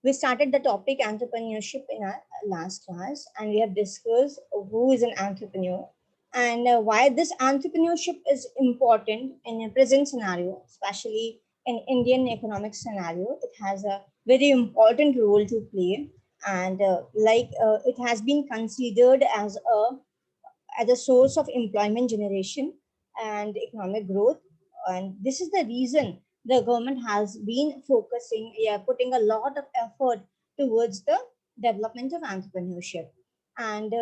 We started the topic entrepreneurship in our last class, and we have discussed who is an entrepreneur and why this entrepreneurship is important in a present scenario, especially in Indian economic scenario. It has a very important role to play, and it has been considered as a source of employment generation and economic growth. And this is the reason the government has been focusing, yeah, putting a lot of effort towards the development of entrepreneurship. And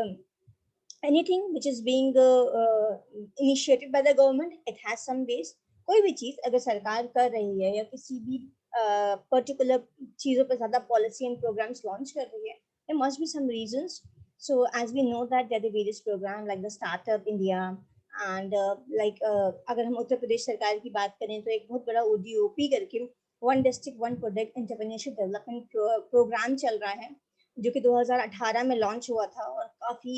anything which is being initiated by the government, it has some ways. कोई भी चीज अगर सरकार कर रही है या किसी भी पर्टिकुलर चीजों पर ज्यादा पॉलिसी एंड प्रोग्राम्स लॉन्च कर रही है, there must be some reasons. So as we know that there are various programs like the Startup India and अगर हम उत्तर प्रदेश सरकार की बात करें तो एक बहुत बड़ा ODOP करके one district one product entrepreneurship development program चल रहा है, जो कि 2018 में लॉन्च हुआ था और काफी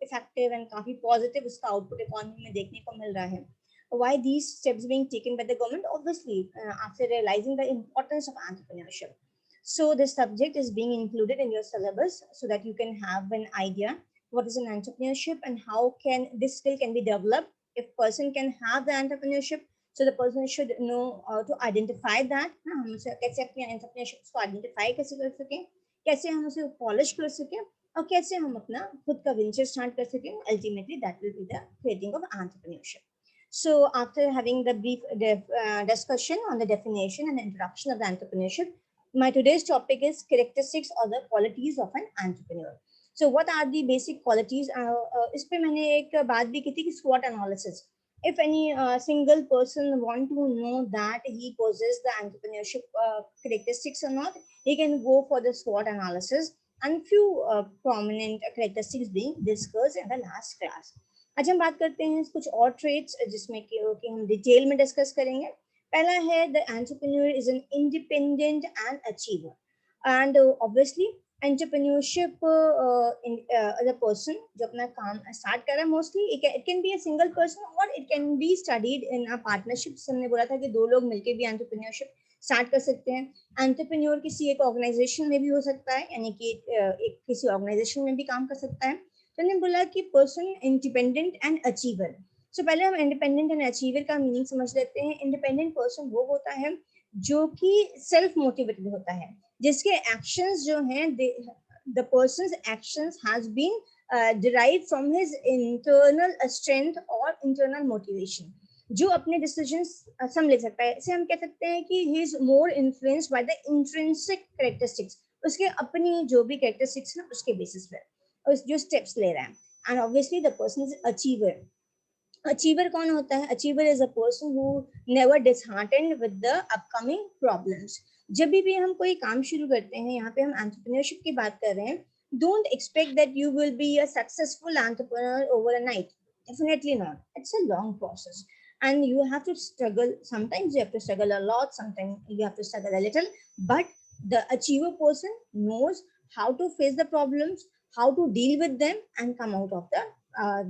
इफेक्टिव एंड काफी पॉजिटिव उसका आउटपुट इकोनॉमी में देखने को मिल रहा है. Why these steps being taken by the government? Obviously, after realizing the importance of entrepreneurship. So this subject is being included in your syllabus so that you can have an idea what is an entrepreneurship and how can this skill can be developed. If person can have the entrepreneurship, so the person should know how to identify that. हम उसे कैसे अपनी entrepreneurship को identify कैसे कर सकें, कैसे हम उसे पॉलिश कर सकें और कैसे हम अपना खुद का वेंचर स्टार्ट कर सकें. Ultimately that will be the creating of entrepreneurship. So after having the brief discussion on the definition and introduction of the entrepreneurship, my today's topic is characteristics or the qualities of an entrepreneur. So what are the basic qualities? इस पे मैंने एक बात भी की थी कि SWOT analysis. If any single person want to know that he possesses the entrepreneurship characteristics or not, he can go for the SWOT analysis and few prominent characteristics being discussed in the last class. आज हम बात करते हैं कुछ और traits जिसमें कि हम डिटेल में डिस्कस करेंगे. पहला है the entrepreneur is an independent and achiever. And obviously entrepreneurship as a person जो अपना काम स्टार्ट कर रहा है, mostly it can be a single person और it can be studied in a partnership. हमने बोला था कि दो लोग मिलकर भी एंटरप्रेन्योरशिप स्टार्ट कर सकते हैं. एंटरप्रेन्योर किसी एक ऑर्गेनाइजेशन में भी हो सकता है, यानी कि एक किसी ऑर्गेनाइजेशन में भी काम कर सकता है. तो हमने बोला कि पर्सन इंडिपेंडेंट एंड अचीवर. सो पहले हम इंडिपेंडेंट एंड अचीवर का मीनिंग समझ लेते हैं. इंडिपेंडेंट पर्सन वो होता है जो कि सेल्फ मोटिवेटेड होता है, जिसके एक्शंस जो हैं the persons actions has been derived from his internal strength और internal motivation, जो अपने डिसीजंस समझ सकता है. इसे हम कह सकते हैं कि he is more influenced by the intrinsic characteristics, उसके अपनी जो भी characteristics हैं उसके बेसिस पर जो स्टेप्स ले रहा है. And obviously the person is achiever. Achiever कौन होता है? Achiever is a person who never disheartened with the upcoming problems. जब भी हम कोई काम शुरू करते हैं, यहाँ पे हम एंटरप्रेन्योरशिप की बात कर रहे हैं, don't expect that you will be a successful entrepreneur over a night. Definitely not. It's a long process and you have to struggle. Sometimes you have to struggle a lot, sometimes you have to struggle a little, but the achiever person knows how to face the problems, how to deal with them and come out of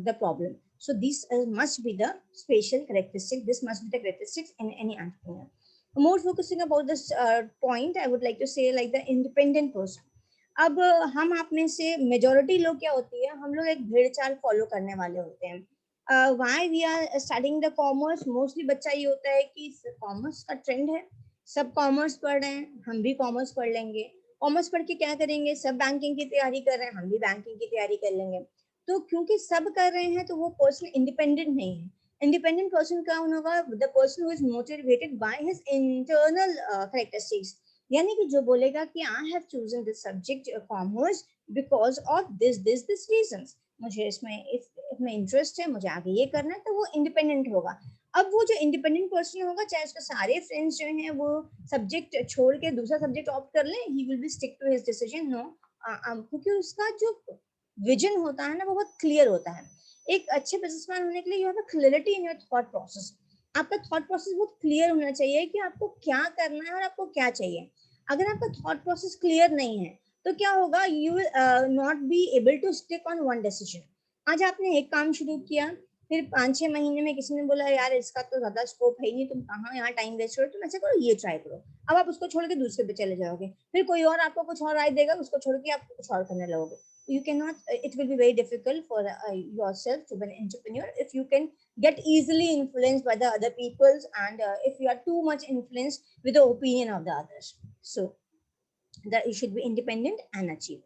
the problem. So this must be the special characteristic. This must be the characteristics in any entrepreneur. More focusing about this point, I would like to say like the independent person. अब हम आप में से majority लोग क्या होती है, हम लोग एक भेड़ चाल फॉलो करने वाले होते हैं. Why we are studying the commerce? Mostly बच्चा ये होता है कि कॉमर्स का ट्रेंड है, सब कॉमर्स पढ़ रहे हैं, हम भी कॉमर्स पढ़ लेंगे. कॉमर्स पढ़ के क्या करेंगे? सब बैंकिंग की तैयारी कर रहे हैं, हम भी बैंकिंग की तैयारी कर लेंगे. तो क्योंकि सब कर रहे हैं तो वो पर्सन इंडिपेंडेंट नहीं है. इंडिपेंडेंट पर्सन कौन होगा? The person who is motivated by his internal characteristics. यानी कि जो बोलेगा कि I have chosen this subject commerce because of this reasons, मुझे इसमें इंटरेस्ट है, मुझे आगे ये करना है, तो वो इंडिपेंडेंट होगा. अब वो जो इंडिपेंडेंट पर्सन होगा, चाहे उसके सारे फ्रेंड्स जो हैं वो सब्जेक्ट छोड़ के दूसरा सब्जेक्ट ऑप्ट कर लें, he will be stick to his decision. No, क्योंकि उसका जो विजन होता है ना वो बहुत क्लियर होता है. एक अच्छे बिजनेसमैन होने के लिए you have a clarity in your thought process. आपका थॉट प्रोसेस बहुत क्लियर होना चाहिए कि आपको क्या करना है और आपको क्या चाहिए. अगर आपका थॉट प्रोसेस क्लियर नहीं है तो क्या होगा? You will not be able to stick on one decision. आज आपने एक काम शुरू किया, फिर 5-6 महीने में किसी ने बोला यार इसका तो ज्यादा स्कोप है ही नहीं, तुम कहाँ यहाँ टाइम वेस्ट करो, तुम ऐसा करो ये ट्राई करो। अब आप उसको छोड़ के दूसरे पे चले जाओगे, फिर कोई और आपको कुछ और राय देगा, उसको छोड़ के आप कुछ और करने लगोगे। You cannot, it will be very difficult for yourself to be an entrepreneur if you can get easily influenced by the other people's, and if you are too much influenced with the opinion of the others. So that you should be independent and achieve.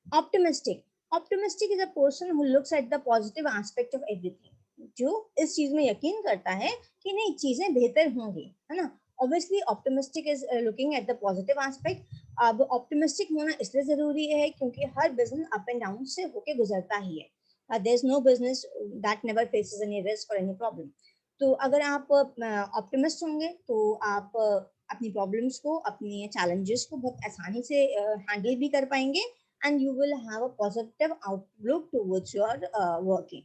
Optimistic is a person who looks at the positive aspect of everything, जो इस चीज में यकीन करता है कि नहीं चीजें बेहतर होंगी, है ना। Obviously optimistic is looking at the positive aspect. अब ऑप्टिमिस्टिक होना इसलिए जरूरी है क्योंकि हर बिजनेस अप एंड डाउन से होके गुजरता ही है। There is no business that never faces any risk और एनी प्रॉब्लम। तो अगर आप ऑप्टिमिस्ट होंगे तो आप अपनी प्रॉब्लम्स को, अपनी चैलेंजेस को बहुत आसानी से हैंडल भी कर पाएंगे, and you will have a positive outlook towards your working.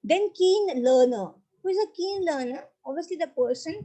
Then keen learner, who is a keen learner? Obviously the person,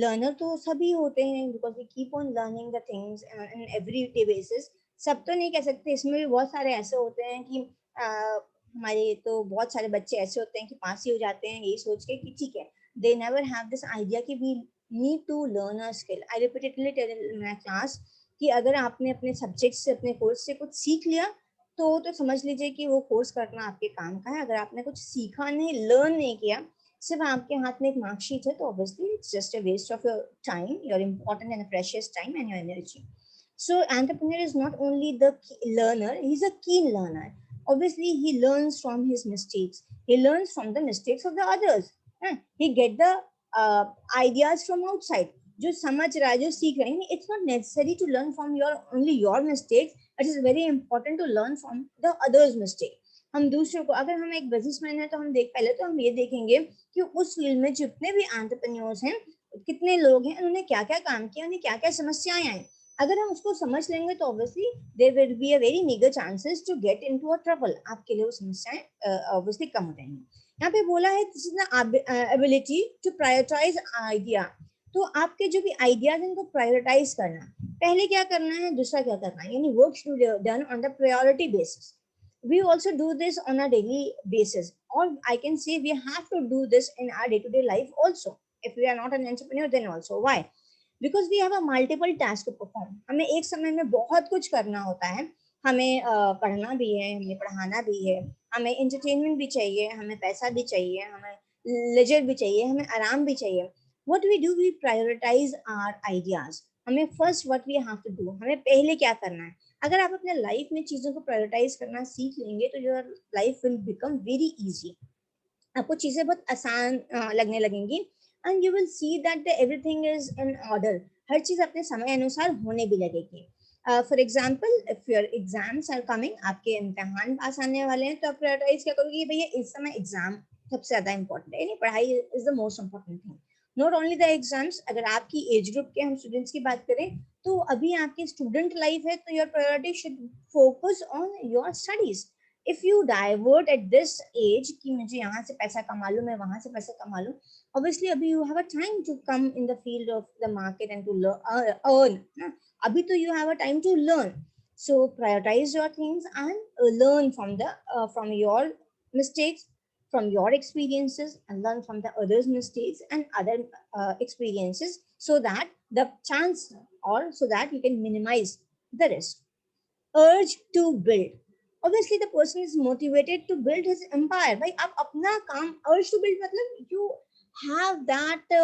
learner तो सभी होते हैं because we keep on learning the things in every day basis. सब तो नहीं कह सकते, इसमें भी बहुत सारे ऐसे होते हैं कि हमारे तो बहुत सारे बच्चे ऐसे होते हैं कि पास ही हो जाते हैं यही सोच के कि ठीक है, they never have this idea कि we need to learn a skill. I repeatedly tell in my class कि अगर आपने अपने सब्जेक्ट से, अपने कोर्स से कुछ सीख लिया तो समझ लीजिए कि वो कोर्स करना आपके काम का है। अगर आपने कुछ सीखा नहीं, लर्न नहीं किया, सिर्फ आपके हाथ में एक मार्कशीट है, तो obviously it's just a waste of your time, your important and precious time and your energy. So entrepreneur is not only the learner, he's a keen learner. Obviously he learns from his mistakes, he learns from the mistakes of the others, he get the ideas from outside। जो समझ रहा है, जो सीख रहे हैं, it's not necessary to learn from your only your mistakes, it is very important to learn from the others mistake। हम दूसरों को, अगर हम एक बिजनेसमैन है तो हम पहले तो हम ये देखेंगे कि उस फील्ड में जितने भी एंटरप्रेन्योर्स हैं, कितने लोग हैं, उन्होंने क्या क्या काम किया, उन्हें क्या क्या समस्याएं आई। अगर हम उसको समझ लेंगे तो obviously there will be a very meagre chances to get into a trouble. आपके लिए वो समस्याएं ऑब्वियसली कम हो जाएंगी। यहाँ पे बोला है this is the ability to prioritise idea. तो आपके जो भी आइडियाज हैं उनको प्रायोरिटाइज करना, पहले क्या करना है, दूसरा क्या करना है, यानी work should be done on the priority basis. We also do this on a daily basis, or I can say we have to do this in our day-to-day life also. If we are not an entrepreneur, then also why? Because we have a multiple task to perform। हमें एक समय में बहुत कुछ करना होता है, हमें पढ़ना भी है, हमें पढ़ाना भी है, हमें एंटरटेनमेंट भी चाहिए, हमें पैसा भी चाहिए, हमें लेजर भी चाहिए, हमें आराम भी चाहिए। What we do, we prioritize our ideas। हमें first what we have to do, हमें पहले क्या करना है। अगर आप अपने लाइफ में चीजों को प्रायोरिटाइज करना सीख लेंगे तो your life will become very easy. आपको चीजें बहुत आसान लगने लगेंगी, and you will see that everything is in order. हर चीज अपने समय अनुसार होने भी लगेगी। For example, if your exams are coming, आपके इम्तिहान पास आने वाले हैं, तो आप प्रायोरिटाइज क्या करोगे, भैया इस समय एग्जाम सबसे ज्यादा इंपॉर्टेंट है, यानी पढ़ाई is the most important thing. Not only the exams, अगर आपकी एज ग्रुप के हम स्टूडेंट्स की बात करें तो अभी आपकी स्टूडेंट लाइफ है, तो your priority should focus on your studies. If you divert at this age कि मुझे यहाँ से पैसा कमा लूं, मैं वहां से पैसा कमा लूं, obviously अभी you have a time to come in the field of the market and to earn। अभी तो you have a time to learn। So prioritize your things and learn from the from your mistakes, from your experiences, and learn from the others' mistakes and other experiences, so that the chance, or so that you can minimize the risk। Urge to build, obviously the person is motivated to build his empire। भाई आप अपना काम, urge to build मतलब you have that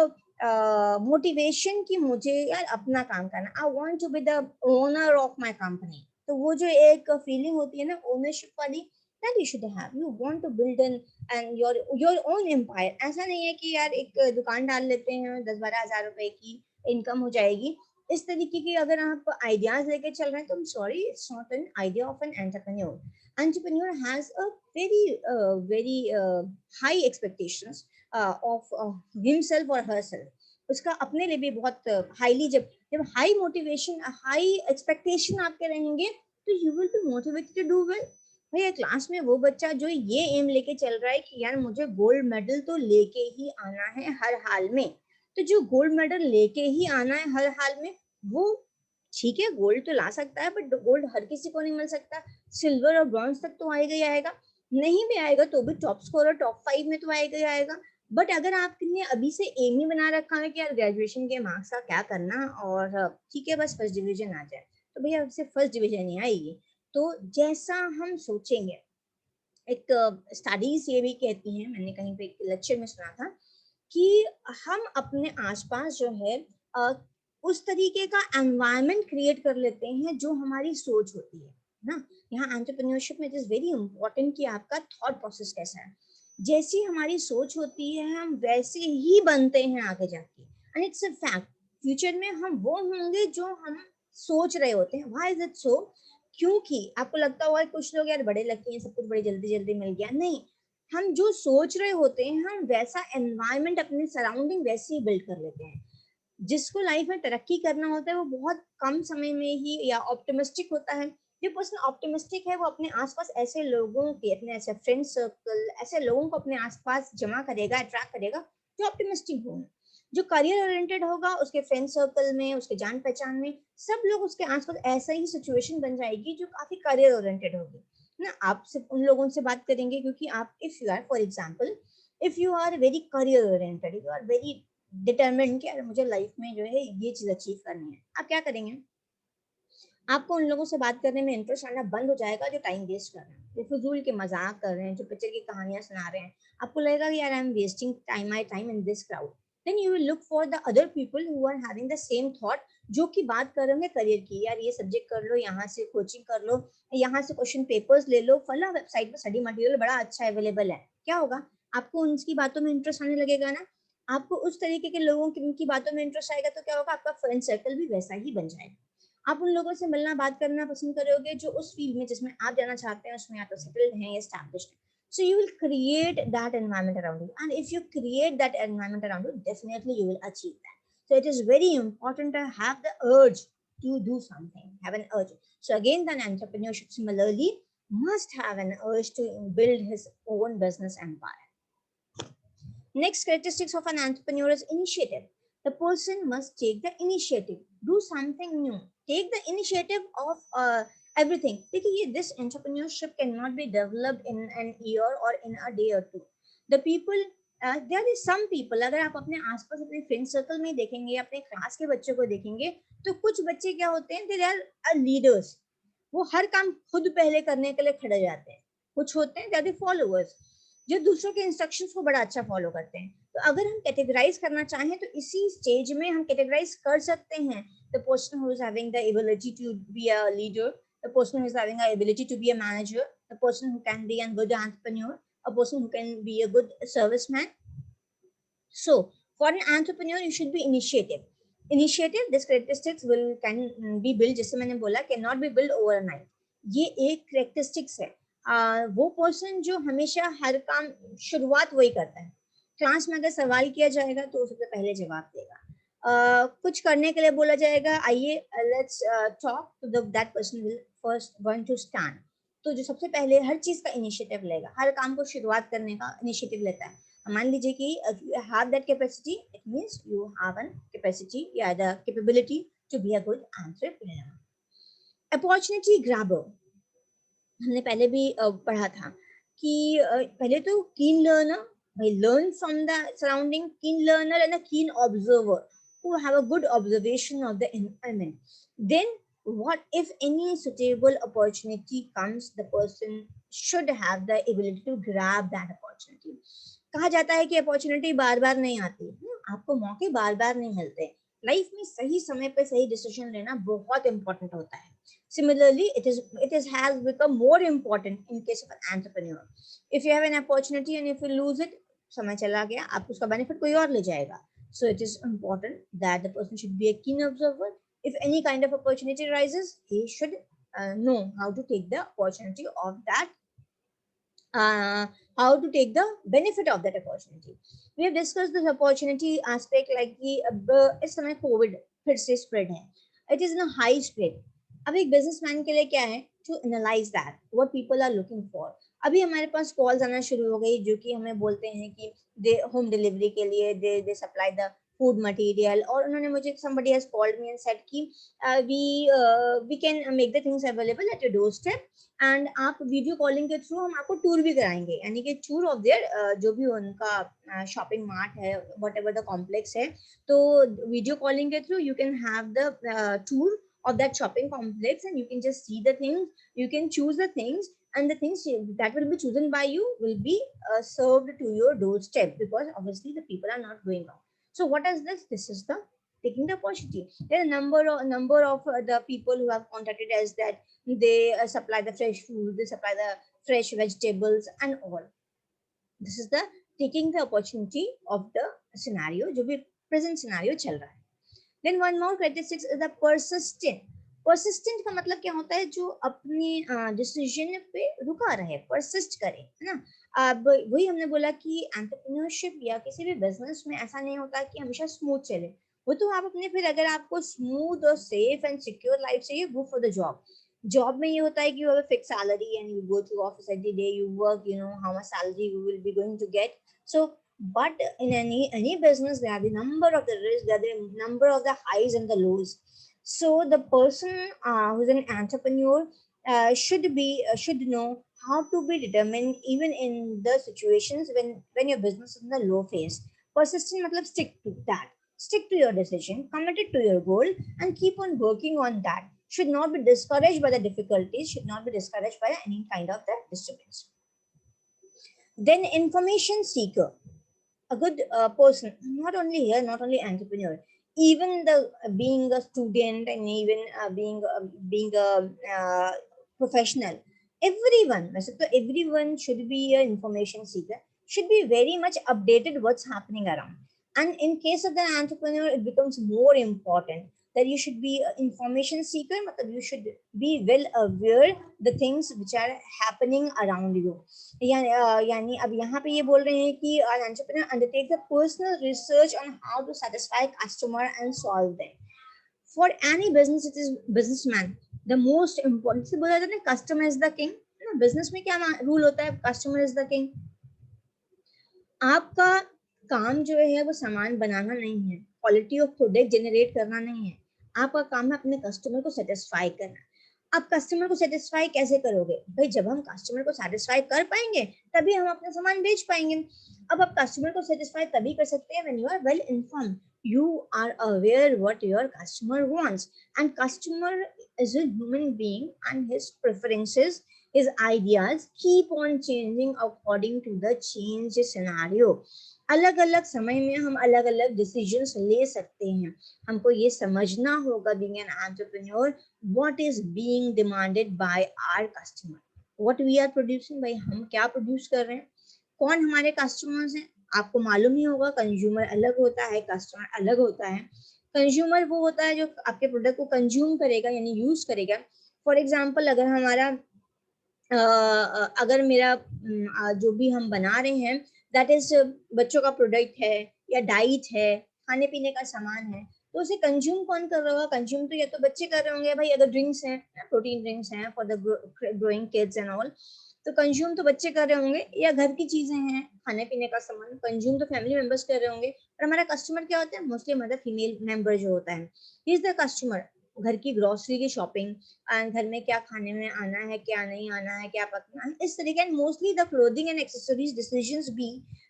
motivation कि मुझे यार अपना काम करना, I want to be the owner of my company। तो वो जो एक फीलिंग होती है ना ओनरशिप वाली, that you should have, you want to build and your own empire। ऐसा नहीं है कि यार एक दुकान डाल लेते हैं 10-12 हजार रुपए की इनकम हो जाएगी, इस तरीके की अगर आप आइडियाज लेके चल रहे हैं तो sorry, it's not an idea of an entrepreneur. Entrepreneur has a very high expectations of himself और हरसेल्फ। उसका अपने लिए भी बहुत हाईली, जब हाई मोटिवेशन, हाई एक्सपेक्टेशन आपके रहेंगे तो you will be motivated to do well. भैया क्लास में वो बच्चा जो ये एम लेके चल रहा है कि यार मुझे गोल्ड मेडल तो लेके ही आना है हर हाल में, तो जो गोल्ड मेडल लेके ही आना है हर हाल में, वो ठीक है गोल्ड तो ला सकता है, बट गोल्ड हर किसी को नहीं मिल सकता, सिल्वर और ब्रॉन्ज तक तो आएगा ही आएगा। नहीं भी आएगा तो भी टॉप स्कोरर टॉप 5 में तो आएगा ही आएगा। बट अगर आपने अभी से एम ही बना रखा है कि यार ग्रेजुएशन के मार्क्स का क्या करना और ठीक है बस फर्स्ट डिवीजन आ जाए, तो भैया अब से फर्स्ट डिवीजन नहीं आएगी। तो जैसा हम सोचेंगे, एक स्टडीज ये भी कहती हैं, मैंने कहीं पे एक लेक्चर में सुना था कि हम अपने आसपास जो है उस तरीके का एनवायरनमेंट क्रिएट कर लेते हैं जो हमारी सोच होती है ना। यहाँ एंटरप्रेन्योरशिप में इट इज वेरी इंपॉर्टेंट कि आपका थॉट प्रोसेस कैसा है। जैसी हमारी सोच होती है हम वैसे ही बनते हैं आगे जाके, and it's a fact. Future में हम वो होंगे जो हम सोच रहे होते हैं। Why is it so? क्योंकि आपको लगता होगा कुछ लोग यार बड़े लगते हैं, सब कुछ बड़ी जल्दी जल्दी मिल गया, नहीं। हम जो सोच रहे होते हैं हम वैसा एनवायरनमेंट अपने सराउंडिंग वैसे ही बिल्ड कर लेते हैं। जिसको लाइफ में तरक्की करना होता है वो बहुत कम समय में ही या ऑप्टिमिस्टिक होता है। जो पर्सन ऑप्टिमिस्टिक है वो अपने आसपास ऐसे लोगों के, अपने ऐसे फ्रेंड सर्कल, ऐसे लोगों को अपने आसपास जमा करेगा, अट्रैक्ट करेगा जो ऑप्टिमिस्टिक हो। जो करियर ओरिएंटेड होगा उसके फ्रेंड सर्कल में, उसके जान पहचान में सब लोग उसके आसपास ऐसा ही सिचुएशन बन जाएगी जो काफी करियर ओरिएंटेड होगी ना। आप सिर्फ उन लोगों से बात करेंगे क्योंकि आप, if you are for example, if you are very career oriented, you are very determined कि यार मुझे लाइफ में जो है ये चीज अचीव करनी है, आप क्या करेंगे? आपको उन लोगों से बात करने में इंटरेस्ट आना बंद हो जाएगा जो टाइम वेस्ट कर रहे हैं, जो फिजूल के मजाक कर रहे हैं, जो पिक्चर की कहानियां सुना रहे हैं। आपको लगेगा कि यार I am wasting time, my time in this crowd. Then you will look for the other people who are having the same thought, जो कि बात कर रहे हैं करियर की। यार ये सब्जेक्ट कर लो, यहाँ से कोचिंग कर लो, यहाँ से क्वेश्चन पेपर्स ले लो, फला वेबसाइट पर स्टडी मटेरियल बड़ा अच्छा अवेलेबल है। क्या होगा? आपको उनकी बातों में इंटरेस्ट आने लगेगा ना। आपको उस तरीके के लोगों की उनकी बातों में इंटरेस्ट आएगा तो क्या होगा? आपका फ्रेंड सर्कल भी वैसा ही बन जाएगा। आप उन लोगों से मिलना, बात करना पसंद करोगे जो उस फील्ड में जिसमें आप जाना चाहते हैं उसमें या तो सेटल्ड हैं या एस्टैब्लिश्ड हैं। So you will create that environment around you, and if you create that environment around you, definitely you will achieve that. So it is very important to have the urge to do something, have an urge. So again, then entrepreneurship similarly must have an urge to build his own business empire. Next characteristics of an entrepreneur is initiative. The person must take the initiative, do something new, take the initiative of everything. देखिए, this entrepreneurship cannot be developed in an year or in a day or two. The people, there is some people, अगर आप अपने आसपास अपने friend circle में देखेंगे, अपने class के बच्चों को देखेंगे, तो कुछ बच्चे क्या होते हैं, they are leaders. वो हर काम खुद पहले करने के लिए खड़े जाते हैं। कुछ होते हैं they are the followers, जो दूसरों के इंस्ट्रक्शंस को बड़ा अच्छा फॉलो करते हैं। तो अगर हम कैटेगराइज करना चाहें तो इसी स्टेज में हम कैटेगराइज कर सकते हैं। The person who is having the ability to be a leader, the person who is having the ability to be a manager, the person who can be a good entrepreneur, a person who can be a good serviceman. So for an entrepreneur you should be initiative. Initiative, this characteristics will can be built, जैसे मैंने बोला, cannot be built overnight. ये एक characteristics है। वो person जो हमेशा हर काम शुरुआत वही करता है। क्लास में अगर सवाल किया जाएगा तो वो सबसे पहले जवाब देगा। कुछ करने के लिए बोला जाएगा, आइए लेट्स टॉक, तो that person will first one two stand. तो जो सबसे पहले हर चीज का इनिशिएटिव लेगा, हर काम को शुरुआत करने का इनिशिएटिव लेता है। मान लीजिए कि if you have that capacity, it means you have a capacity, yeah, the capability to be a good entrepreneur. Opportunity grabber, हमने पहले भी पढ़ा था कि पहले तो keen learner, भाई learn from the surrounding, keen learner and a keen observer who have a good observation of the environment. Then what if any suitable opportunity comes, the person should have the ability to grab that opportunity. कहा जाता है कि opportunity बार बार नहीं आती, आपको मौके बार बार नहीं मिलते। लाइफ में सही समय पे सही डिसीजन लेना बहुत इंपॉर्टेंट होता है। Similarly, it has become more important in case of an entrepreneur. If you have an opportunity and if you lose it, समय चला गया, आप उसका बेनिफिट कोई और ले जाएगा। So it is important that the person should be a keen observer. If any kind of opportunity arises, he should know how to take the opportunity of that, how to take the benefit of that opportunity. We have discussed this opportunity aspect like कि अब इस समय Covid फिर से spread है, it is in high spread. अब एक businessman के लिए क्या है, to analyse that what people are looking for. अभी हमारे पास कॉल्स आना शुरू हो गई जो कि हमें बोलते हैं कि दे होम डिलीवरी के लिए दे सप्लाई द फूड मटेरियल, और उन्होंने मुझे somebody has called me and said कि we can make the things available at your doorstep, and आप वीडियो कॉलिंग के थ्रू हम आपको टूर भी कराएंगे, यानी कि टूर ऑफ देयर जो भी उनका शॉपिंग मार्ट है, वट एवर द कॉम्प्लेक्स है, तो वीडियो कॉलिंग के through you can have the tour of that shopping complex, and you can just see the things, you can choose the things, and the things that will be chosen by you will be served to your doorstep, because obviously the people are not going out. So what is this? This is the taking the opportunity. There are number of the people who have contacted us that they supply the fresh food, they supply the fresh vegetables and all. This is the taking the opportunity of the scenario, जो भी present scenario चल रहा है. Then one more characteristics is the persistent. Persistent का मतलब क्या होता है? जो अपने डिसीजन पे रुका रहे, persist करे, है ना. अब वही हमने बोला कि एंटरप्रेन्योरशिप या किसी भी बिजनेस में ऐसा नहीं होता कि हमेशा स्मूथ चले. वो तो आप अपने, फिर अगर आपको स्मूथ और सेफ एंड सिक्योर लाइफ चाहिए, go for the job. Job में ये होता है कि you have a fix salary and you go to office every day, you work, you know how much salary you will be going to get. So but in any business, there are the number of the risks, there are the number of the highs and the lows. So the person who's an entrepreneur should know how to be determined even in the situations when your business is in the low phase. Persistent matlab stick to that, stick to your decision, committed to your goal, and keep on working on that. Should not be discouraged by the difficulties, should not be discouraged by any kind of the disturbance. Then information seeker, a good person, not only here, not only entrepreneur, even the being a student, and even being a professional, everyone, वैसे तो everyone should be an information seeker, should be very much updated what's happening around. And in case of the entrepreneur, it becomes more important that you should be an information seeker, मतलब you should be well aware the things which are happening around you. यानी अब यहाँ पे ये बोल रहे हैं कि an entrepreneur undertakes a personal research on how to satisfy customer and solve them. For any business, it is businessman, the most important से बोला जाता है customer is the king. Business में क्या रूल होता है? customer is the king. आपका काम जो है वो सामान बनाना नहीं है, क्वालिटी ऑफ प्रोडक्ट जनरेट करना नहीं है, आपका काम है अपने कस्टमर को सेटिस्फाई करना. आप कस्टमर को सेटिस्फाई कैसे करोगे भाई? जब हम कस्टमर को सेटिस्फाई कर पाएंगे तभी हम अपना सामान बेच पाएंगे. अब आप कस्टमर को सेटिस्फाई तभी कर सकते हैं when you are well informed, you are aware what your customer wants, and customer is a human being and his preferences, his ideas keep on changing according to the change scenario. अलग अलग समय में हम अलग अलग decisions ले सकते हैं. हमको ये समझना होगा being an entrepreneur, what is being demanded by our customer, what we are producing, भाई हम क्या प्रोड्यूस कर रहे हैं, कौन हमारे कस्टमर्स हैं. आपको मालूम ही होगा, कंज्यूमर अलग होता है, कस्टमर अलग होता है. कंज्यूमर वो होता है जो आपके प्रोडक्ट को कंज्यूम करेगा, यानी यूज करेगा. फॉर एग्जाम्पल, अगर हमारा अगर मेरा जो भी हम बना रहे हैं दैट इज बच्चों का प्रोडक्ट है या डाइट है, खाने पीने का सामान है, तो उसे कंज्यूम कौन कर रहा होगा? कंज्यूम तो या तो बच्चे कर रहे होंगे भाई, अगर ड्रिंक्स हैं, प्रोटीन ड्रिंक्स हैं for the growing kids and all, तो कंज्यूम तो बच्चे कर रहे होंगे. या घर की चीजें हैं, खाने पीने का सामान, कंज्यूम तो फैमिली मेंबर्स कर रहे होंगे. और हमारा कस्टमर क्या होता है? मोस्टली हमारा फीमेल मेंबर जो होता है, ही इज द कस्टमर. घर की ग्रोसरी की शॉपिंग, घर में क्या खाने में आना है, क्या नहीं आना है, क्या पकना है, इस तरीके. And mostly the clothing and accessories decisions be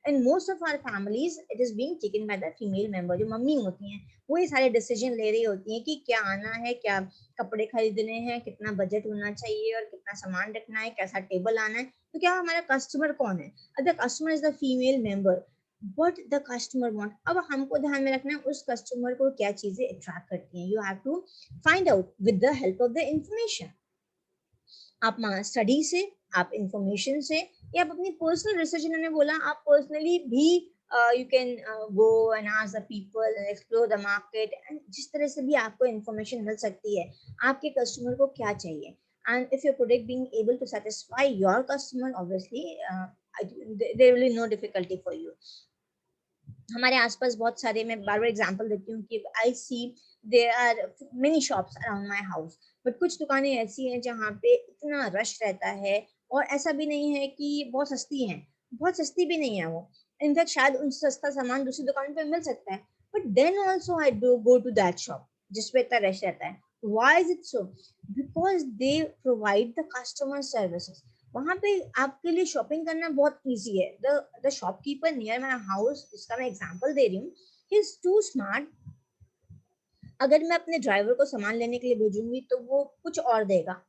in most of our families it is being taken by the female member. जो मम्मी होती हैं वो ये सारे डिसीजन ले रही होती हैं कि क्या आना है, क्या कपड़े खरीदने हैं, कितना बजट होना चाहिए और कितना सामान रखना है, कैसा टेबल आना है. तो क्या हमारा कस्टमर कौन है? अगर customer is the female member, what the customer want. अब हमको ध्यान में रखना है उस कस्टमर को क्या चीजें अट्रैक्ट करती हैं. You have to find out with the help of the information. आप स्टडी से, आप इंफॉर्मेशन से, या आप अपनी पर्सनल रिसर्च, इन्होंने बोला आप पर्सनली भी you can go and ask the people and explore the market, and जिस तरह से भी आपको इंफॉर्मेशन मिल सकती है आपके कस्टमर को क्या चाहिए. And if your product being able to satisfy your customer, obviously there will be no difficulty for you. हमारे आसपास बहुत सारे, मैं बार बार एग्जांपल देती हूँ कि I see there are many shops around my house, but कुछ दुकानें ऐसी हैं जहाँ पे इतना रश रहता है, और ऐसा भी नहीं है कि बहुत सस्ती हैं, बहुत सस्ती भी नहीं है वो. इनफैक्ट शायद उन सस्ता सामान दूसरी दुकान पे मिल सकता है, but then also I do go to that shop जिस पे इतना रश रहता है. Why is it so? Because they provide the customer services. वहां पे आपके लिए शॉपिंग करना बहुत इजी है. The shopkeeper near my house, जिसका मैं एग्जांपल दे रही हूँ, ही इज टू स्मार्ट. अगर मैं अपने ड्राइवर को सामान लेने के लिए भेजूंगी तो वो कुछ और देगा,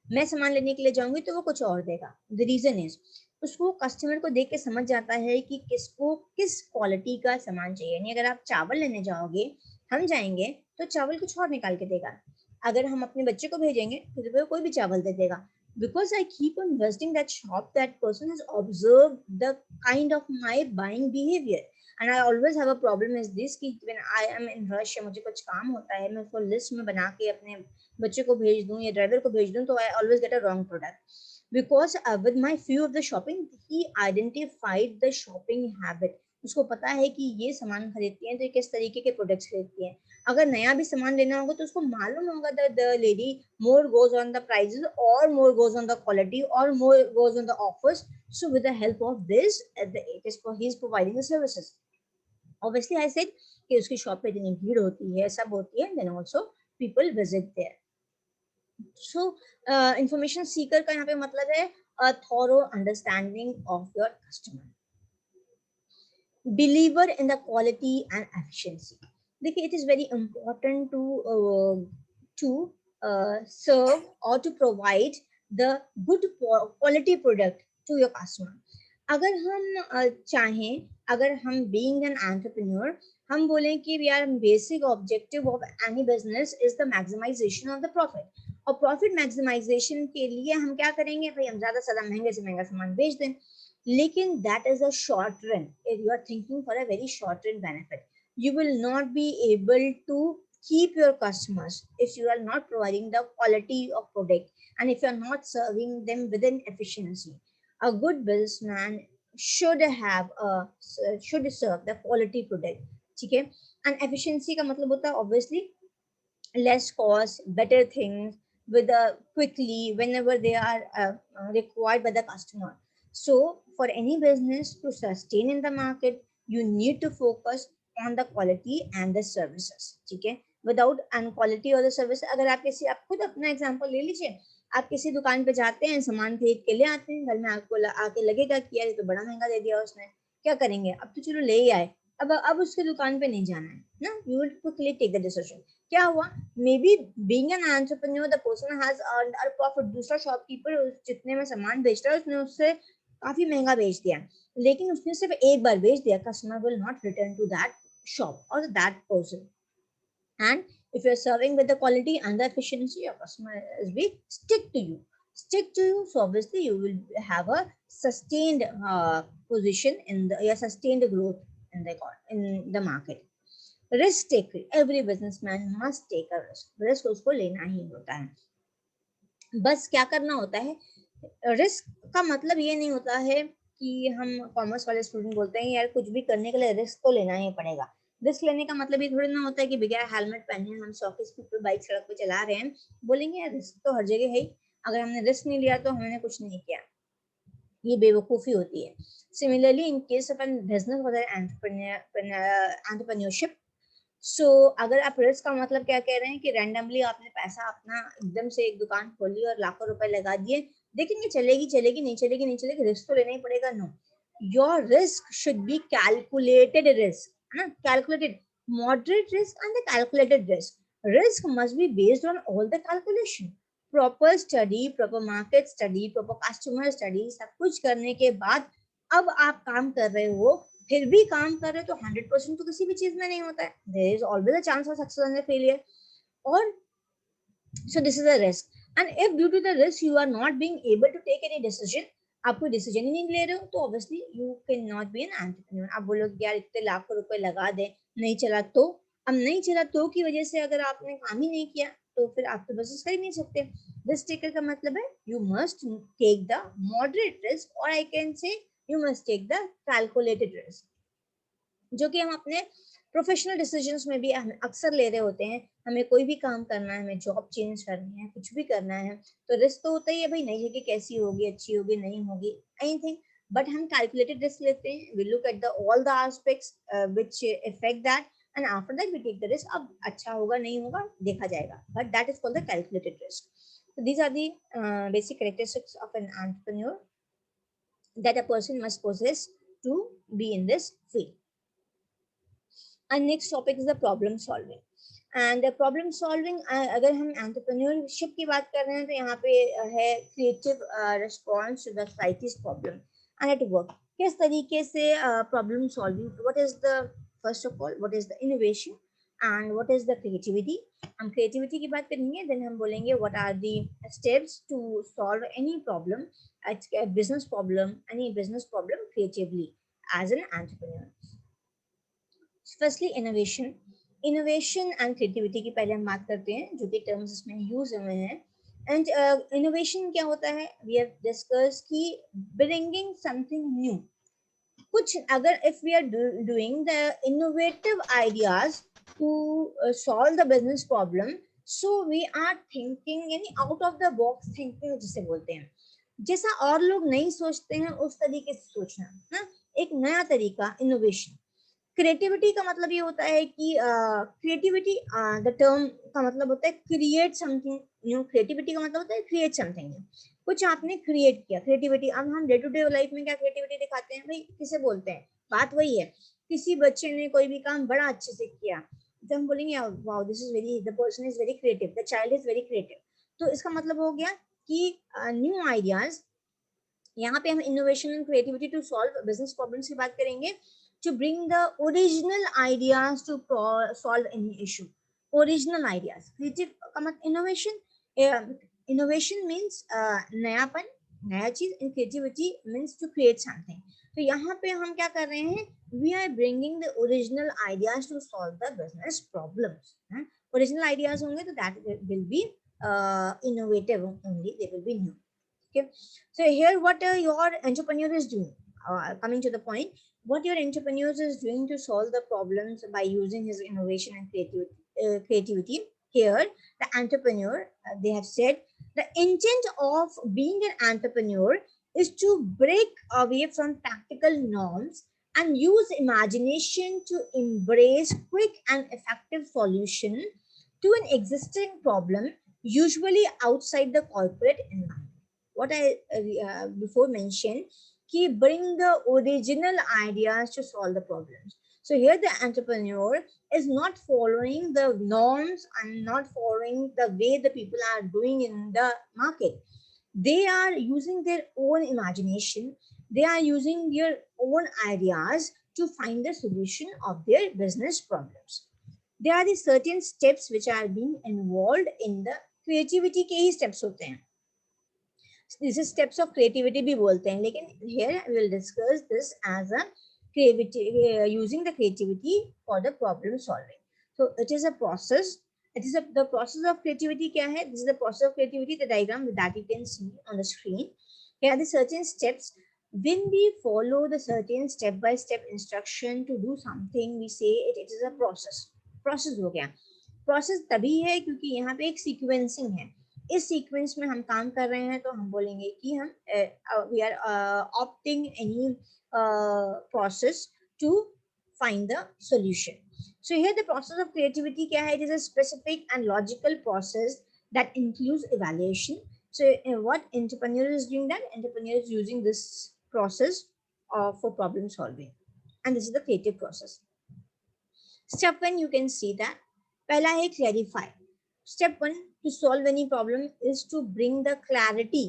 मैं सामान लेने के लिए जाऊंगी तो वो कुछ और देगा. द रीजन इज, उसको कस्टमर को देख के समझ जाता है कि किसको किस क्वालिटी का सामान चाहिए. यानी अगर आप चावल लेने जाओगे, हम जाएंगे तो चावल कुछ और निकाल के देगा. अगर हम अपने बच्चे को भेजेंगे तो वो कोई भी चावल दे देगा. Because I keep on visiting that shop, that person has observed the kind of my buying behavior. And I always have a problem is this कि when I am in rush या मुझे कुछ काम होता है, मैं उसको लिस्ट में बना के अपने बच्चे को भेज दूं या ड्राइवर को भेज दूं, तो I always get a wrong product. Because with my few of the shopping, he identified the shopping habit. उसको पता है कि ये सामान खरीदती है तो किस तरीके के प्रोडक्ट्स खरीदती है. अगर नया भी सामान लेना होगा तो उसको मालूम होगा that the lady more goes on the prices or more goes on the quality or more goes on the offers. So with the help of this, he is providing the services. Obviously I said कि उसकी shop पे इतनी भीड़ होती है, सब होती है, then also people visit there. So information seeker का यहाँ पे मतलब है a thorough understanding of your customer. Believer in the quality and efficiency. देखिए, it is very important to serve or to provide the good quality product to your customer. अगर हम चाहें, अगर हम being an entrepreneur, हम बोलें कि यार basic objective of any business is the maximization of the profit. और profit maximization के लिए हम क्या करेंगे भाई, हम ज़्यादा से ज़्यादा महंगे से महंगा सामान बेच दें. लेकिन that is a short run. If you are thinking for a very short run benefit, you will not be able to keep your customers if you are not providing the quality of product and if you are not serving them within efficiency. A good businessman should serve the quality product. ठीक है. And efficiency का मतलब होता है obviously less cost, better things with quickly whenever they are required by the customer. So for any business to sustain in the market, you need to focus on the quality and the services. ठीक है. Without and quality or the service, अगर आप किसी, आप खुद अपना example ले लीजिए. आप किसी दुकान पे जाते हैं, सामान खरीद के ले आते हैं, घर में आपको आके लगेगा कि यार ये तो बड़ा महंगा दे दिया उसने, क्या करेंगे, अब तो चलो ले ही आए, अब उसके दुकान पे नहीं जाना है ना. You will quickly take the decision. क्या हुआ, maybe being an entrepreneur the person has earned a profit. दूसरा शॉपकीपर जितने में सामान बेच रहा है उसने उससे काफी महंगा बेच दिया, लेकिन उसने सिर्फ एक बार बेच दिया. Customer will not return to that shop or that person. And if you're serving with the quality and the efficiency, your customer will stick to you. So obviously you will have a sustained position in the sustained growth in the market. Risk taker, every businessman must take a risk. Risk उसको लेना ही होता है. बस क्या करना होता है, risk का मतलब ये नहीं होता है कि हम कॉमर्स वाले स्टूडेंट बोलते हैं यार कुछ भी करने के लिए रिस्क तो लेना ही पड़ेगा. रिस्क लेने का मतलब ये थोड़ी ना होता है कि बगैर हेलमेट पहने हम 100 की स्पीड पे बाइक सड़क पे चला रहे हैं, बोलेंगे यार रिस्क तो हर जगह है ही, अगर हमने रिस्क नहीं लिया तो हमने कुछ नहीं किया. ये बेवकूफ़ी होती है. Similarly in case of an business और एंटरप्रेन्योरशिप, सो अगर आप रिस्क का मतलब क्या कह रहे हैं कि रैंडमली आपने पैसा अपना एकदम से एक दुकान खोली और लाखों रुपए लगा दिए, देखेंगे चलेगी चलेगी नहीं चलेगी नहीं चलेगी, रिस्क तो लेना ही पड़ेगा. No, your risk should be calculated risk, है ना, calculated, moderate risk and the calculated risk. Risk must be based on all the calculation. Proper study, proper market study, proper customer study, सब कुछ करने के बाद अब आप काम कर रहे हो, फिर भी काम कर रहे तो 100% तो किसी भी चीज में नहीं होता है. There is always a chance of success and failure. और so this is a risk and if due to the risk you are not being able to take any decision, आप कोई डिसीजन ही नहीं ले रहे हो, तो obviously you can not be an entrepreneur. आप बोलोगे यार इतने लाखों रुपए लगा दे, नहीं चला तो, अब नहीं चला तो की वजह से अगर आपने काम ही नहीं किया तो फिर आप तो बिजनेस कर ही नहीं सकते. रिस्क टेकर का मतलब है you must take the moderate risk और I can say you must take the calculated risk, जो कि हम अपने प्रोफेशनल डिसीजंस में भी अक्सर ले रहे होते हैं. हमें कोई भी काम करना है, हमें जॉब चेंज करनी है, कुछ भी करना है, तो रिस्क तो होता ही है भाई, नई जगह कैसी होगी, अच्छी होगी, नहीं होगी, एनीथिंग. बट हम कैलकुलेटेड रिस्क लेते हैं. We look at the all the aspects which effect that. and after that we take the risk. अब अच्छा होगा नहीं होगा देखा जाएगा, but that is called the calculated risk. So these are the basic characteristics of an entrepreneur that a person must possess to be in this field. And next topic is the problem solving. And problem solving, अगर हम entrepreneurship की बात कर रहे हैं तो यहाँ पे है creative response to the society's problem and at work. किस तरीके से problem solving, what is the first of all what is the innovation and what is the creativity. हम क्रिएटिविटी की बात करेंगे, देन हम बोलेंगे what are the steps to solve any problem, business problem, any business problem creatively as an entrepreneur. Firstly innovation. Innovation and creativity की पहले हम बात करते हैं जो कि टर्म्स इसमें यूज हुए हैं. एंड इनोवेशन क्या होता है, वी हैव डिस्कस कि ब्रिंगिंग समथिंग न्यू. कुछ अगर if we are doing the innovative ideas to solve the business problem, so we are thinking यानी out of the box thinking जिसे बोलते हैं. जैसा और लोग नहीं सोचते हैं उस तरीके से सोचना ना, एक नया तरीका इनोवेशन. क्रिएटिविटी का मतलब ये होता है कि क्रिएटिविटी द टर्म का मतलब होता है क्रिएट समथिंग न्यू. क्रिएटिविटी का मतलब होता है क्रिएट समथिंग न्यू, कुछ आपने क्रिएट किया. क्रिएटिविटी, अब हम डे टू डे लाइफ में क्या क्रिएटिविटी दिखाते हैं भाई, किसे बोलते हैं, बात वही है. किसी बच्चे ने कोई भी काम बड़ा अच्छे से किया तो हम बोलेंगे wow this is very, the person is very creative, the child is very creative. तो इसका मतलब हो गया कि न्यू आइडियाज. यहाँ पे हम innovation and creativity to solve business problems की बात करेंगे. To bring the original ideas to solve any issue. Original ideas. Creative का मतलब innovation. Innovation means नयापन, नया चीज. And creativity means to create something. तो यहाँ पे हम क्या कर रहे हैं, we are bringing the original ideas to solve the business problems. Original ideas होंगे तो that will be innovative only. They will be new. Okay. So here what your entrepreneur is doing. Coming to the point, what your entrepreneur is doing to solve the problems by using his innovation and creativity. Here, the entrepreneur, they have said, the intent of being an entrepreneur is to break away from practical norms and use imagination to embrace quick and effective solution to an existing problem, usually outside the corporate environment. What I before mentioned, bring the original ideas to solve the problems. So here the entrepreneur is not following the norms and not following the way the people are doing in the market. They are using their own imagination. They are using their own ideas to find the solution of their business problems. There are the certain steps which are being involved in the creativity के ही steps होते हैं. This is steps of creativity भी बोलते हैं, लेकिन here we will discuss this as a creativity, using the creativity for the problem solving. So it is a process. It is the process of creativity क्या है? This is the process of creativity, the diagram that you can see on the screen. Here are the certain steps. When we follow the certain step-by-step instruction to do something, we say it is a process. Process हो गया. Process तभी है क्योंकि यहाँ पे एक sequencing है. इस सीक्वेंस में हम काम कर रहे हैं तो हम बोलेंगे कि हम we are opting any process to find the solution. So here the process of creativity क्या है? It is a specific and logical process that includes evaluation. So what entrepreneur is doing, that entrepreneur is using this process for problem solving, and this is the creative process. Step 1 you can see that पहला है clarify. Step 1 to solve any problem is to bring the clarity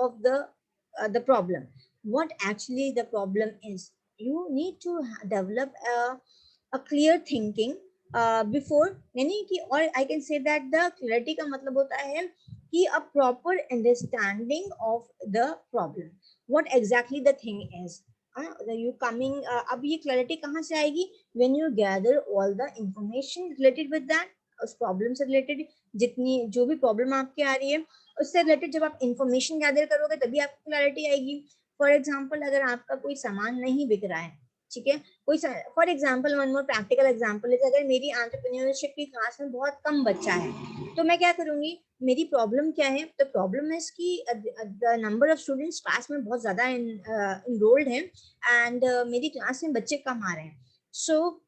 of the problem. What actually the problem is. You need to develop a clear thinking before यानी कि, or I can say that the clarity का मतलब होता है कि a proper understanding of the problem. What exactly the thing is. You coming अब ये clarity कहाँ से आएगी? When you gather all the information related with that, उस प्रॉब्लम से रिलेटेड जितनी जो भी प्रॉब्लम आपके आ रही है उससे रिलेटेड जब आप इंफॉर्मेशन गैदर करोगे तभी आपको क्लैरिटी आएगी. फॉर एग्जांपल अगर आपका कोई सामान नहीं बिक रहा है, ठीक है, कोई for example one more practical example है, अगर मेरी एंटरप्रेन्योरशिप की क्लास में बहुत कम बच्चा है तो मैं क्या करूंगी, मेरी प्रॉब्लम क्या है? तो प्रॉब्लम है इसकी the number of students class में बहुत ज्यादा इनरोल्ड है एंड मेरी क्लास में बच्चे कम आ रहे हैं. सो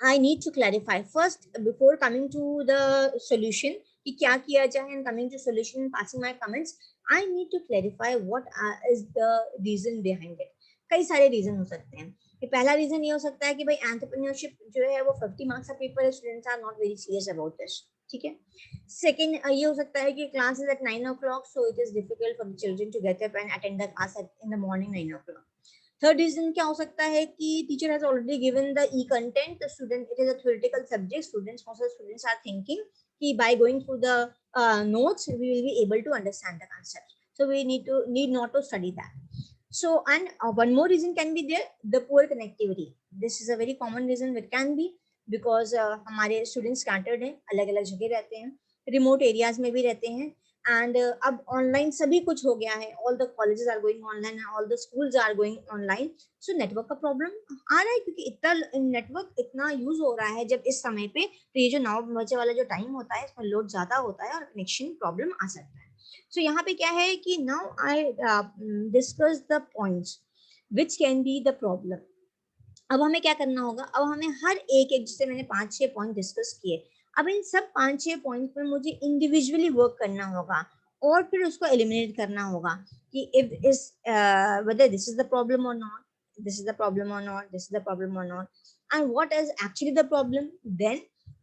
I need to clarify first before coming to the solution कि क्या किया जाए and coming to solution and passing my comments. I need to clarify what is the reason behind it. कई सारे रीजन हो सकते हैं. कि पहला रीजन ये हो सकता है कि भाई एंटरप्रेन्योरशिप जो है वो 50 मार्क्स का पेपर है, students are not very serious about this. ठीक है. सेकेंड ये हो सकता है कि class is at 9 o'clock, so it is difficult for the children to get up and attend the class in the morning 9 o'clock. Third reason क्या हो सकता है कि teacher has already given the e content, the student, it is a theoretical subject, students, most of the students are thinking कि by going through the notes we will be able to understand the concept, so we need not to study that. So and one more reason can be there, the poor connectivity. This is a very common reason which can be because हमारे students scattered हैं, अलग अलग जगह रहते हैं, remote areas में भी रहते हैं, एंड अब ऑनलाइन सभी कुछ हो गया है, all the colleges are going online, all the schools are going online. So network का प्रॉब्लम आ रहा है क्योंकि इतना नेटवर्क इतना यूज हो रहा है जब इस समय पे, तो ये जो 9 बजे वाला जो टाइम होता है इसमें लोड ज्यादा होता है और कनेक्शन प्रॉब्लम आ सकता है. सो यहाँ पे क्या है कि now I discuss the points which can be the problem. अब हमें क्या करना होगा, अब हमें हर एक एक, जैसे मैंने 5-6 पॉइंट डिस्कस किए, अब इन सब 5-6 पॉइंट पर मुझे इंडिविजुअली वर्क करना होगा और फिर उसको एलिमिनेट करना होगा कि if is whether this is the problem or not, this is the problem or not, this is the problem or not, and what is actually the problem. Then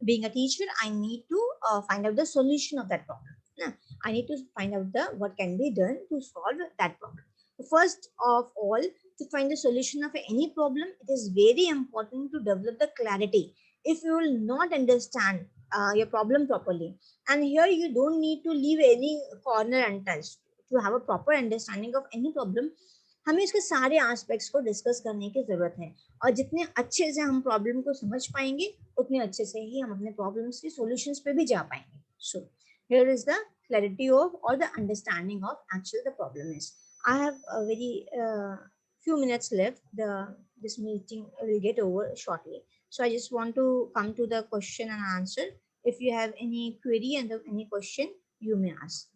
being a teacher, I need to find out the solution of that problem. Nah, I need to find out the what can be done to solve that problem. First of all, to find the solution of any problem, it is very important to develop the clarity. If you will not understand your problem properly, and here you don't need to leave any corner untouched to have a proper understanding of any problem, हमें इसके सारे aspects को discuss करने की जरूरत है. और जितने अच्छे से हम प्रॉब्लम को समझ पाएंगे उतने अच्छे से ही हम अपने प्रॉब्लम्स के सॉल्यूशंस पे भी जा पाएंगे. So here is the clarity of or the understanding of actually the problem is. I have a very few minutes left. This meeting will get over shortly. So I just want to come to the question and answer. If you have any query and any question, you may ask.